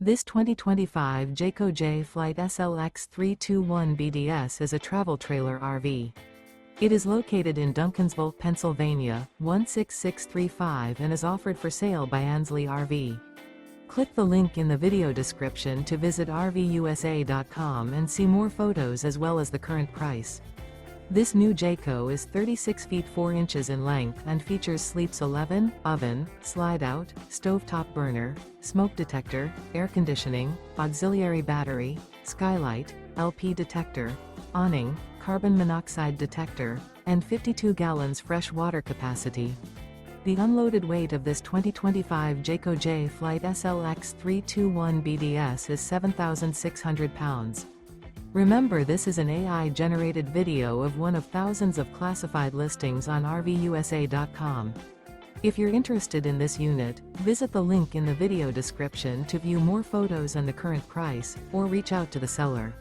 This 2025 Jayco Jay Flight SLX 321 BDS is a travel trailer RV. It is located in Duncansville, Pennsylvania, 16635 and is offered for sale by Ansley RV. Click the link in the video description to visit RVUSA.com and see more photos as well as the current price. This new Jayco is 36 feet 4 inches in length and features sleeps 11, oven, slide-out, stovetop burner, smoke detector, air conditioning, auxiliary battery, skylight, LP detector, awning, carbon monoxide detector, and 52 gallons fresh water capacity. The unloaded weight of this 2025 Jayco Jay Flight SLX 321 BDS is 7,600 pounds. Remember, this is an AI-generated video of one of thousands of classified listings on RVUSA.com. If you're interested in this unit, visit the link in the video description to view more photos and the current price, or reach out to the seller.